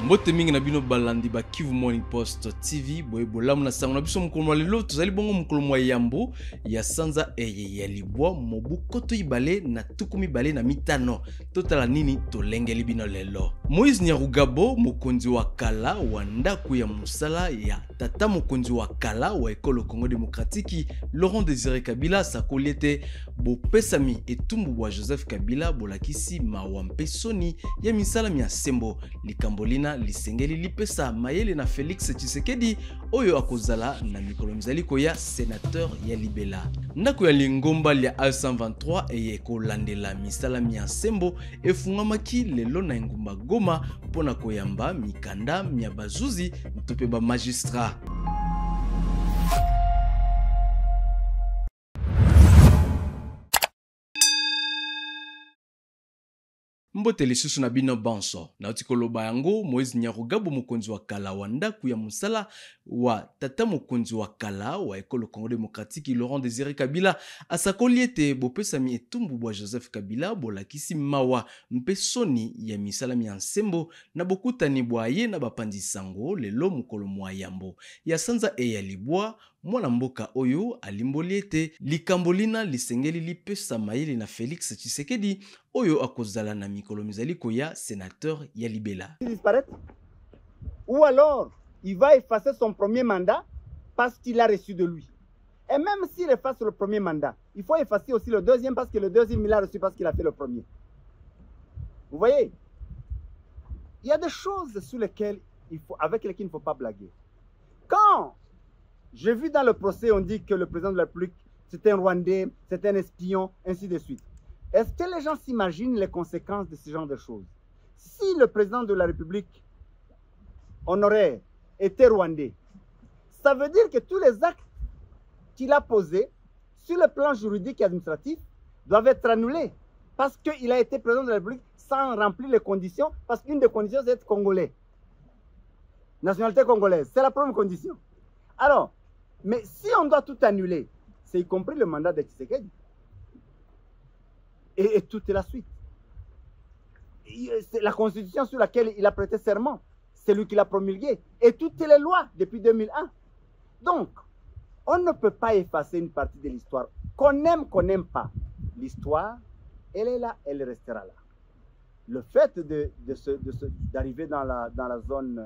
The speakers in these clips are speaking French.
Mbote mingi na bino balandi ba Kivu Morning Post TV boye bolamu na sango na biso mukolo lelo tozali bongo mukolo yambo ya sanza ya libwa mobu koto ibale na tukumi bale na mitano totala nini tolengeli bino lelo. Moïse Nyarugabo mokonzi wa kala wa ndaku ya musala ya tata mokonzi wa kala wa ekolo Congo Démocratique Laurent Désiré Kabila sakoliete bopesami etumbu bwa Joseph Kabila bolakisi mawampe soni ya misala mia sembo likambolina lisengeli lipesa mayele na Félix Tshisekedi oyo akozala na mikolo mzaliko ya sénateur ya libela. Ndako ya lingomba lia A123 eye kolandela misala mia sembo efungamaki lelo na ngumba Goma pona koyamba mikanda mia bazuzi mtope ba magistrat. Mbote lisusu na bino banso na utikoloba yango Moïse Nyarugabo mokonzi wa kala wa ndaku ya musala wa tata mokonzi wa kala wa ekolo Congo Démocratique Laurent Désiré Kabila asakoliete bopesami etumbu bwa Joseph Kabila bolakisi mawa mpesoni ya misala mia nsembo na bokutani bwa ye na bapandi sango lelo mukolo yambo ya sanza ya libwa mwana mboka oyo alimboliete likambolina lisengeli lipesa mayele na Félix Tshisekedi oyo akozala na mikolo mizaliko ya sénateur ya libela. Ou alors il va effacer son premier mandat parce qu'il a reçu de lui. Et même s'il efface le premier mandat, il faut effacer aussi le deuxième parce que le deuxième il a reçu parce qu'il a fait le premier. Vous voyez, il y a des choses sur lesquelles avec lesquelles il ne faut pas blaguer. Quand j'ai vu dans le procès, on dit que le président de la République, c'est un Rwandais, c'est un espion, ainsi de suite. Est-ce que les gens s'imaginent les conséquences de ce genre de choses? Si le président de la République, on aurait été Rwandais, ça veut dire que tous les actes qu'il a posés sur le plan juridique et administratif doivent être annulés parce qu'il a été président de la République sans remplir les conditions, parce qu'une des conditions, c'est être congolais. Nationalité congolaise, c'est la première condition. Alors, mais si on doit tout annuler, c'est y compris le mandat de Tshisekedi. Et toute la suite. C'est la constitution sur laquelle il a prêté serment. C'est lui qui l'a promulguée. Et toutes les lois depuis 2001. Donc, on ne peut pas effacer une partie de l'histoire. Qu'on n'aime pas. L'histoire, elle est là, elle restera là. Le fait d'arriver dans la zone...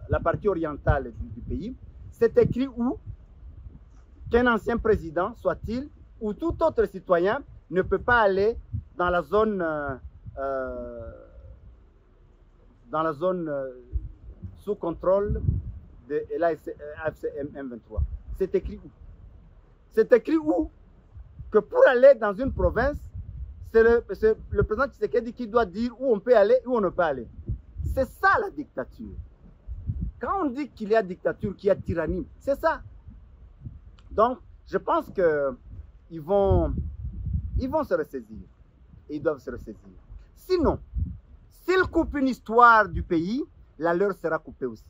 la partie orientale du pays, c'est écrit où qu'un ancien président, soit-il, ou tout autre citoyen, ne peut pas aller dans la zone sous contrôle de l'AFC M23. C'est écrit où? C'est écrit où que pour aller dans une province, c'est le président Tshisekedi qui doit dire où on peut aller, où on ne peut pas aller. C'est ça la dictature. Quand on dit qu'il y a dictature, qu'il y a tyrannie, c'est ça. Donc, je pense qu'ils vont se ressaisir. Ils doivent se ressaisir. Sinon, s'ils coupent une histoire du pays, la leur sera coupée aussi.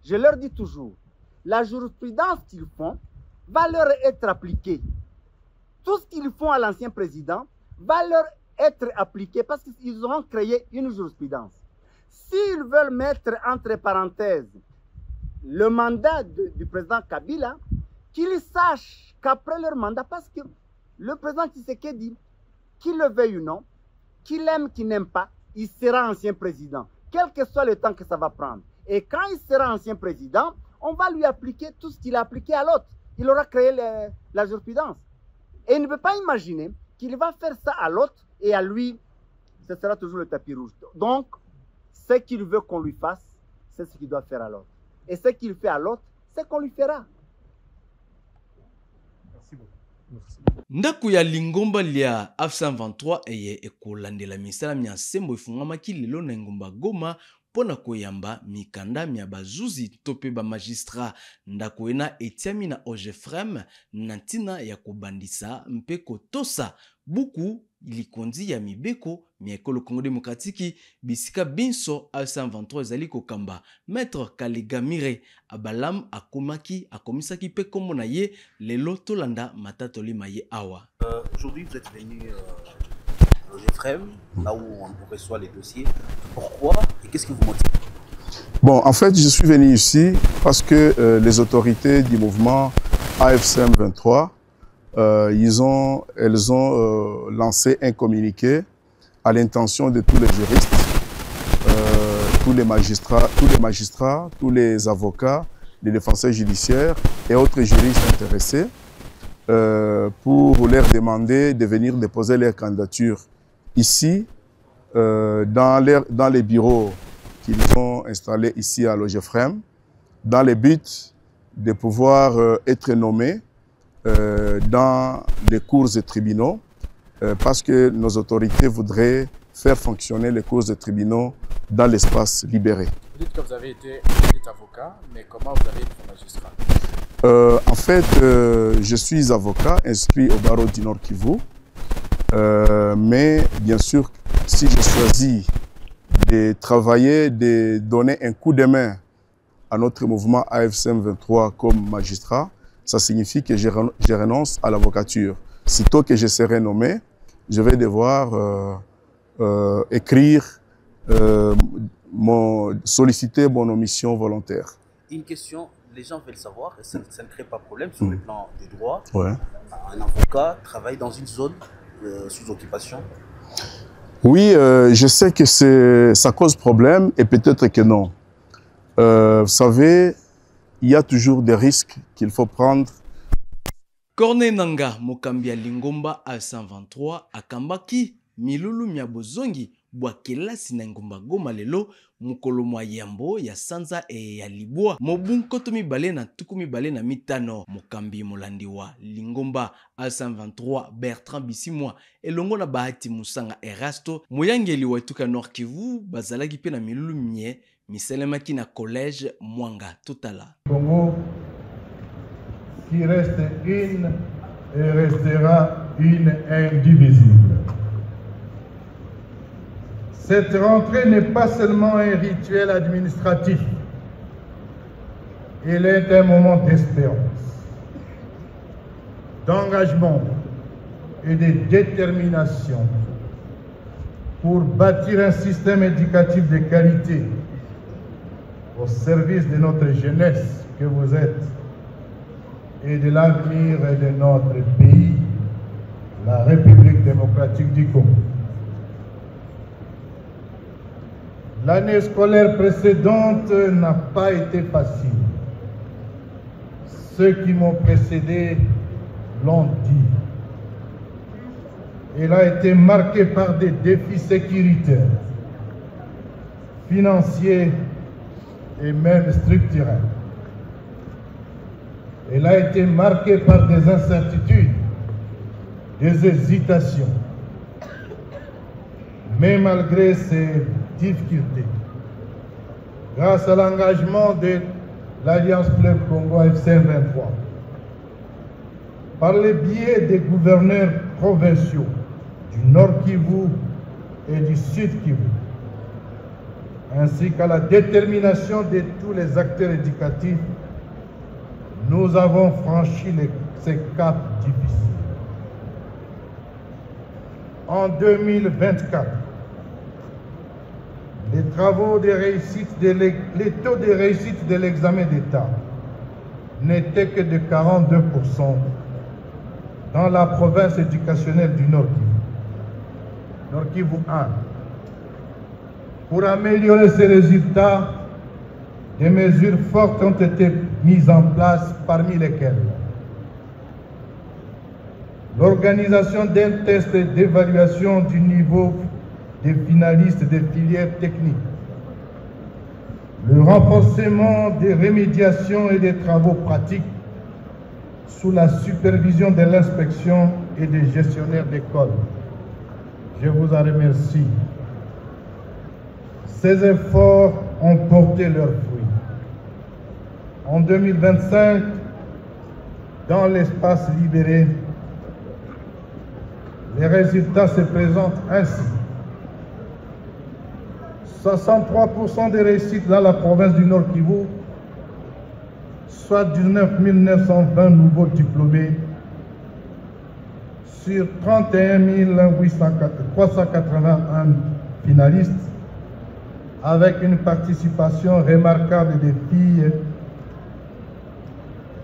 Je leur dis toujours, la jurisprudence qu'ils font va leur être appliquée. Tout ce qu'ils font à l'ancien président va leur être appliqué parce qu'ils auront créé une jurisprudence. S'ils veulent mettre entre parenthèses le mandat du président Kabila, qu'ils sachent qu'après leur mandat, parce que le président Tshisekedi, qu'il le veuille ou non, qu'il aime, qu'il n'aime pas, il sera ancien président, quel que soit le temps que ça va prendre. Et quand il sera ancien président, on va lui appliquer tout ce qu'il a appliqué à l'autre. Il aura créé la jurisprudence. Et il ne peut pas imaginer qu'il va faire ça à l'autre et à lui, ce sera toujours le tapis rouge. Donc, ce qu'il veut qu'on lui fasse, c'est ce qu'il doit faire à l'autre. Et ce qu'il fait à l'autre, c'est qu'on lui fera. Merci beaucoup. Merci. Ndaku ya lingomba lia A123 eye ekolandela misala mia sembo ifungamaki lelo na ngomba Goma pona koyamba mikanda mia bazuzi tope ba magistrat. Ndaku ena etiami na OGFREM na ntina ya kobandisa mpe kotosa buku ilikondi ya mibeko miekolo Congo Démocratique bisika binso A123 ezali kokamba Maître Kaligamire abalam akomisaki pe kombo na ye lelo tolanda matatoli maye awa. Aujourd'hui vous êtes venu au GFREM, là où on reçoit les dossiers Pourquoi et qu'est-ce qui vous motive? Bon, en fait, je suis venu ici parce que les autorités du mouvement AFC M23, elles ont lancé un communiqué à l'intention de tous les juristes, tous les magistrats, tous les avocats, les défenseurs judiciaires et autres juristes intéressés pour leur demander de venir déposer leur candidature ici, dans les bureaux qu'ils ont installés ici à l'OGEFREM, dans le but de pouvoir être nommés dans les cours et tribunaux, parce que nos autorités voudraient faire fonctionner les cours et tribunaux dans l'espace libéré. Vous dites que vous avez été avocat, mais comment vous avez été magistrat? En fait, je suis avocat inscrit au barreau du Nord Kivu, mais bien sûr, si je choisis de travailler, de donner un coup de main à notre mouvement AFC M23 comme magistrat, ça signifie que je renonce à l'avocature. Sitôt que je serai nommé, je vais devoir écrire, solliciter mon omission volontaire. Une question, les gens veulent savoir, et ça ne crée pas de problème sur le plan des droits. Ouais. Un avocat travaille dans une zone sous occupation? Oui, je sais que ça cause problème et peut-être que non. Vous savez, il y a toujours des risques qu'il faut prendre. Corneille Nangaa, mokambi ya Lingomba A123, akambaki milulu miabozongi bwakelasi na ngomba goma lelo mukolo mwa yambo ya sanza e ya libwa mobunkoto mibale na tuku mibale na mitano. Mokambi molandi wa Lingomba A123 Bertrand Bisimwa elongo na Bahati Musanga Erasto moyangeli wa etuka Nord Kivu bazalaki pe na milulu mie miselemaki na collège Mwanga Totala. Congo qui reste une et restera une indivisible. Cette rentrée n'est pas seulement un rituel administratif, elle est un moment d'espérance, d'engagement et de détermination pour bâtir un système éducatif de qualité au service de notre jeunesse que vous êtes et de l'avenir de notre pays, la République démocratique du Congo. L'année scolaire précédente n'a pas été facile. Ceux qui m'ont précédé l'ont dit. Elle a été marquée par des défis sécuritaires, financiers et même structurels. Elle a été marquée par des incertitudes, des hésitations. Mais malgré ces difficultés, grâce à l'engagement de l'Alliance Fleuve Congo AFC 23, par le biais des gouverneurs provinciaux du Nord Kivu et du Sud Kivu, ainsi qu'à la détermination de tous les acteurs éducatifs, nous avons franchi ces caps difficiles. En 2024, les taux de réussite de l'examen d'État n'étaient que de 42% dans la province éducationnelle du Nord Kivu, Nord Kivu 1. Pour améliorer ces résultats, des mesures fortes ont été mises en place, parmi lesquelles l'organisation d'un test d'évaluation du niveau des finalistes des filières techniques, le renforcement des remédiations et des travaux pratiques sous la supervision de l'inspection et des gestionnaires d'école. Je vous en remercie. Ces efforts ont porté leurs fruits. En 2025, dans l'espace libéré, les résultats se présentent ainsi. 63% des réussites dans la province du Nord Kivu, soit 19 920 nouveaux diplômés sur 31 381 finalistes, avec une participation remarquable des filles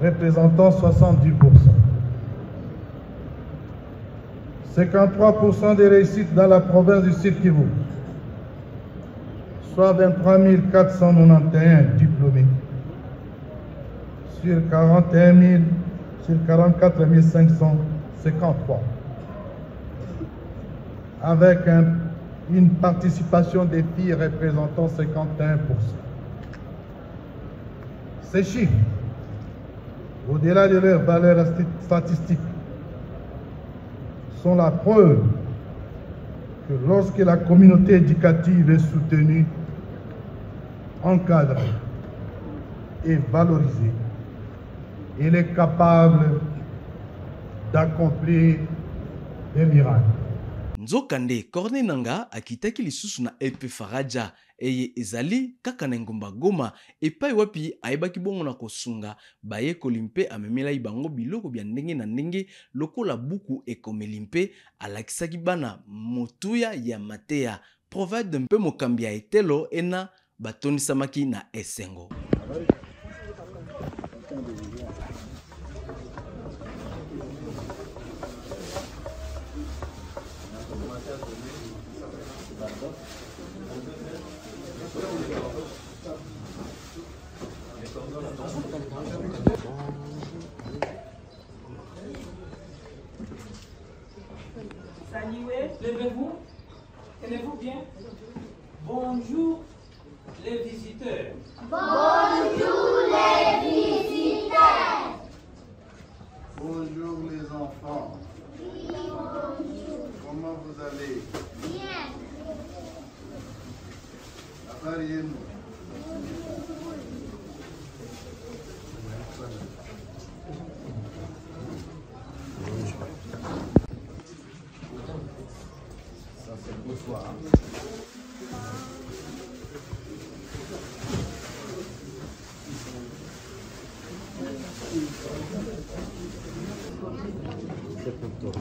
représentant 70%. 53% des réussites dans la province du Sud Kivu, soit 23 491 diplômés sur 44 553, avec une participation des filles représentant 51%. Ces chiffres, au-delà de leur valeur statistique, sont la preuve que lorsque la communauté éducative est soutenue, encadrée et valorisée, elle est capable d'accomplir des miracles. Nzokande Corne Nanga akitaki lisusu na EP Faraja eye ezali kaka na ngomba Goma epai wapi ayebaki bongo na kosunga baye kolimpe amemela ibango biloko bya ndenge na ndenge lokola buku ekomeli mpe alakisaki bana motuya ya mateya provide mpe mokambi ya etelo ena batonisamaki na esengo. Saluez, levez-vous, tenez-vous bien. Bonjour les visiteurs. Bonjour les visiteurs. Bonjour les enfants. Oui, bonjour. Comment vous allez? Bien. Appariez-nous. Ça c'est pour toi. C'est pour toi.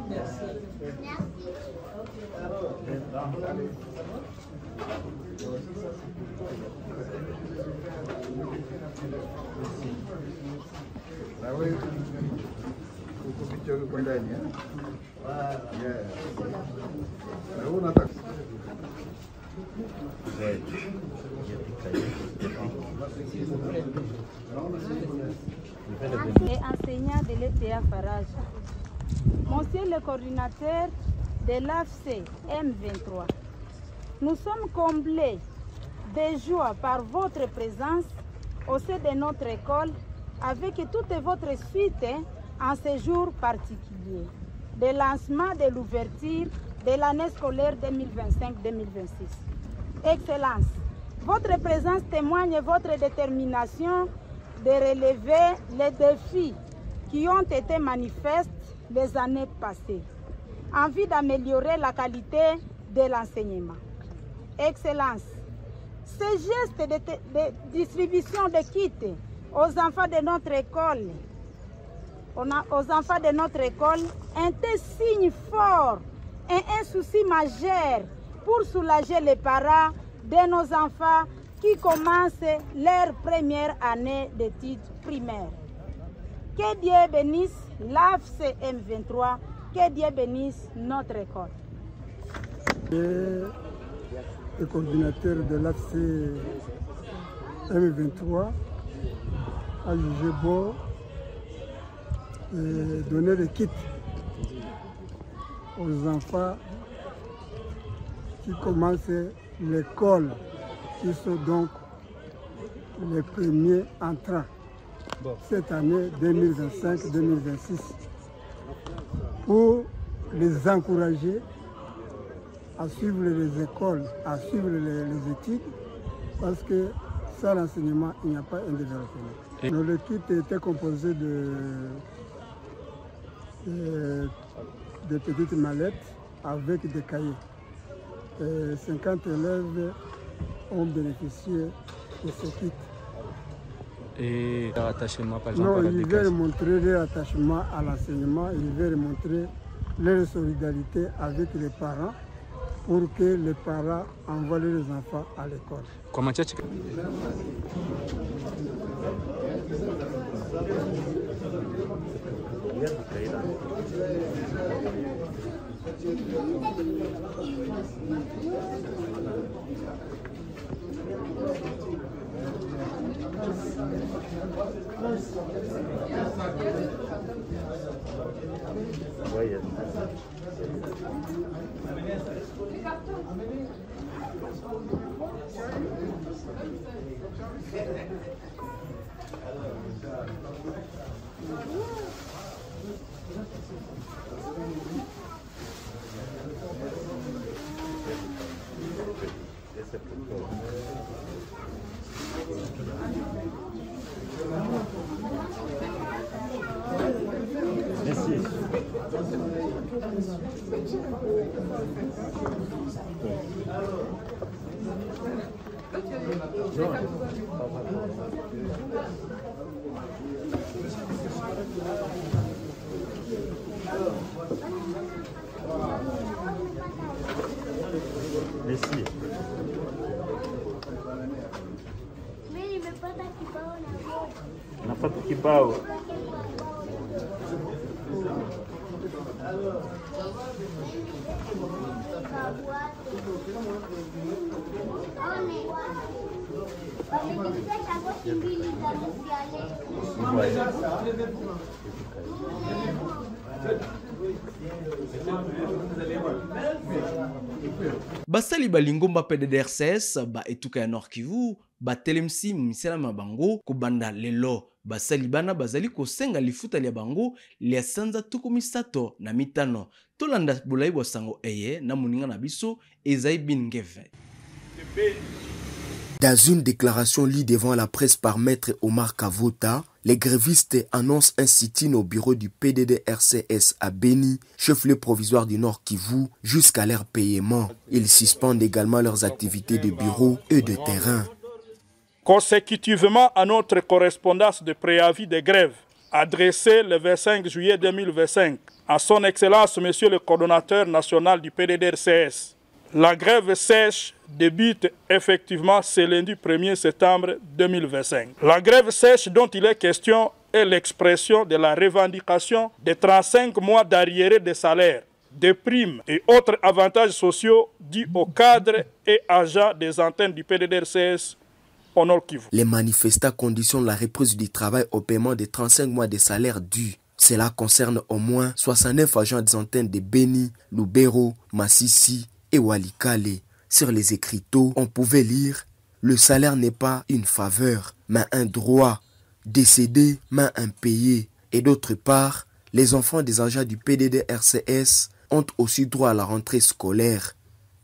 Merci. Ah oui. Kupitia huko ndani eh? Yes. Na unataka et enseignant de l'ETA Farage. Monsieur le coordinateur de l'AFC M23, nous sommes comblés de joie par votre présence au sein de notre école avec toute votre suite en ce jour particulier de lancement de l'ouverture de l'année scolaire 2025-2026. Excellence, votre présence témoigne votre détermination de relever les défis qui ont été manifestes les années passées, en vue d'améliorer la qualité de l'enseignement. Excellence, ces gestes de distribution de kits aux enfants de notre école, un signe fort et un souci majeur pour soulager les parents de nos enfants qui commencent leur première année d'études primaires. Que Dieu bénisse l'AFC M23, que Dieu bénisse notre école. Le coordinateur de l'AFC M23 a jugé bon de donner des kits aux enfants qui commencent l'école, qui sont donc les premiers entrants cette année 2025-2026, pour les encourager à suivre les écoles, à suivre les études, parce que sans l'enseignement, il n'y a pas un développement. Donc, le kit était composé de petites mallettes avec des cahiers. 50 élèves ont bénéficié de ce kit. Et leur attachement, par exemple, non, à la ils veulent montrer leur attachement à l'enseignement, ils veulent montrer leur solidarité avec les parents pour que les parents envoient les enfants à l'école. Comment tu as Merci. Napata kibao. basali balingomba PDDRCS ba etuka ya Nord Kivu batelemsi misala mabango kobanda lelo basali bana bazali kosenga lifuta lia bango lia sanza tuku misato na mitano tolanda bolai bosango eye na moninga na biso Ezaï Bingeve. Dans une déclaration lue devant la presse par Maître Omar Kavota, les grévistes annoncent un sit-in au bureau du PDDRCS à Beni, chef-lieu provisoire du Nord Kivu, jusqu'à leur paiement. Ils suspendent également leurs activités de bureau et de terrain. Consécutivement à notre correspondance de préavis de grève, adressée le 25 juillet 2025 à son Excellence Monsieur le coordonnateur national du PDDRCS, la grève sèche débute effectivement ce lundi 1er septembre 2025. La grève sèche dont il est question est l'expression de la revendication de 35 mois d'arriérés de salaire, de primes et autres avantages sociaux dus aux cadres et agents des antennes du PDDRCS au Nord Kivu. Les manifestants conditionnent la reprise du travail au paiement de 35 mois de salaire dus. Cela concerne au moins 69 agents des antennes de Beni, Lubero, Massissi et Walikale. Sur les écriteaux, on pouvait lire « Le salaire n'est pas une faveur, mais un droit. Décédé, mais impayé. » Et d'autre part, les enfants des agents du PDDRCS ont aussi droit à la rentrée scolaire.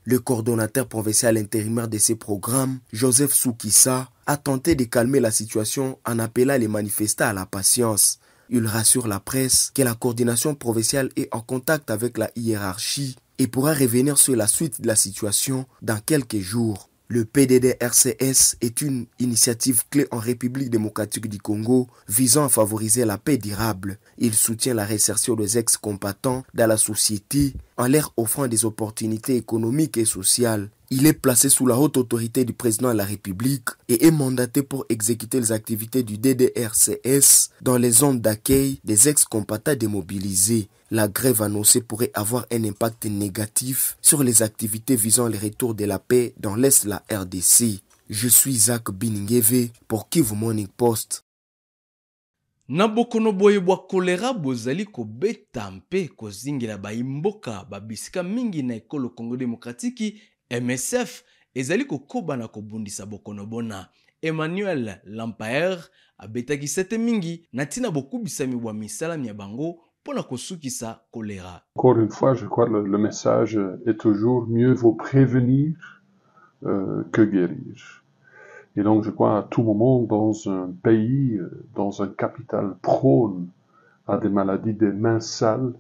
Le coordonnateur provincial intérimaire de ces programmes, Joseph Soukissa, a tenté de calmer la situation en appelant les manifestants à la patience. Il rassure la presse que la coordination provinciale est en contact avec la hiérarchie et pourra revenir sur la suite de la situation dans quelques jours. Le PDDRCS est une initiative clé en République démocratique du Congo visant à favoriser la paix durable. Il soutient la réinsertion des ex-combattants dans la société en leur offrant des opportunités économiques et sociales. Il est placé sous la haute autorité du président de la République et est mandaté pour exécuter les activités du DDRCS dans les zones d'accueil des ex-combattants démobilisés. La grève annoncée pourrait avoir un impact négatif sur les activités visant le retour de la paix dans l'Est de la RDC. Je suis Zach Biningeve pour Kivu Morning Post. Na bokono boye bwa kolera bozali kobeta mpe kozingela baimboka babisika mingi na ekolo Congo Démocratique MSF ezali kokoba na kobundisa bokono bona. Emmanuel Lampaire abetaki sete mingi na tina bokubisami bwa misala ya bango pona kosukisa choléra. Encore une fois, je crois que le message est toujours mieux vaut prévenir que guérir. Et donc, je crois à tout moment, dans un pays, dans un capital prône à des maladies des mains sales,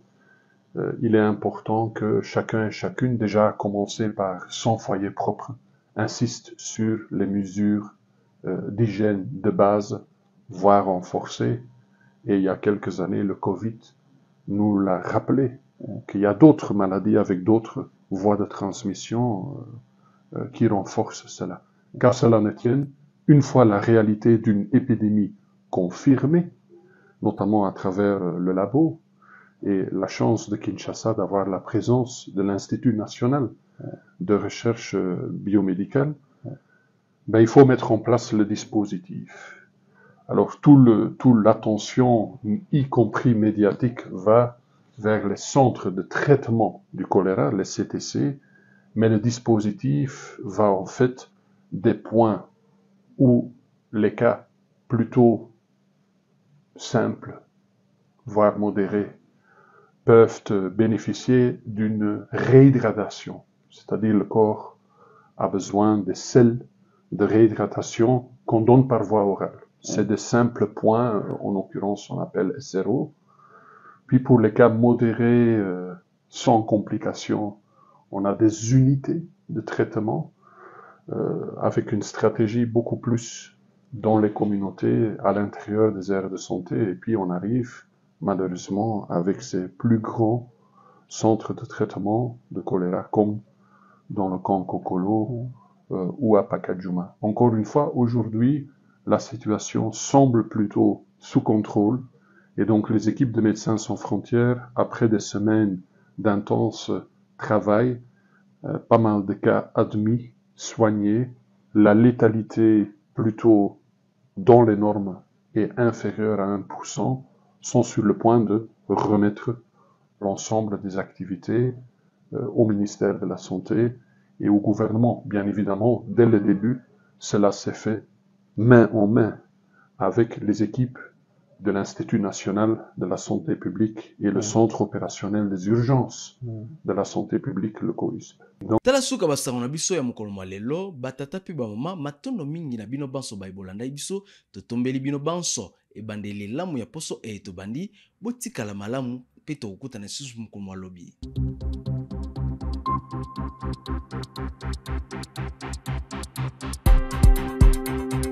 il est important que chacun et chacune, déjà à commencer par son foyer propre, insiste sur les mesures d'hygiène de base, voire renforcées. Et il y a quelques années, le Covid nous l'a rappelé, qu'il y a d'autres maladies avec d'autres voie de transmission qui renforce cela. Qu'à cela ne tienne, une fois la réalité d'une épidémie confirmée, notamment à travers le labo, et la chance de Kinshasa d'avoir la présence de l'Institut national de recherche biomédicale, ben, il faut mettre en place le dispositif. Alors toute l'attention, y compris médiatique, va vers les centres de traitement du choléra, les CTC, mais le dispositif va en fait des points où les cas plutôt simples, voire modérés, peuvent bénéficier d'une réhydratation, c'est-à-dire le corps a besoin des sels de réhydratation qu'on donne par voie orale. C'est des simples points, en l'occurrence on appelle SRO. Puis pour les cas modérés, sans complications, on a des unités de traitement avec une stratégie beaucoup plus dans les communautés, à l'intérieur des aires de santé, et puis on arrive malheureusement avec ces plus grands centres de traitement de choléra, comme dans le camp Kokolo ou à Pakadjouma. Encore une fois, aujourd'hui, la situation semble plutôt sous contrôle, et donc les équipes de Médecins sans frontières, après des semaines d'intense travail, pas mal de cas admis, soignés, la létalité plutôt dans les normes et inférieure à 1%, sont sur le point de remettre l'ensemble des activités au ministère de la Santé et au gouvernement. Bien évidemment, dès le début, cela s'est fait main en main avec les équipes de l'Institut national de la santé publique et le centre opérationnel des urgences de la santé publique, le COUSP. Tala suka basango na biso ya mokolo malelo batata pe ba mama matondo mingi na bino banso baibolanda biso totombeli bino banso ebandeli lamu ya poso to bandi botikala malamu pe to okutana susu mokolo malobi.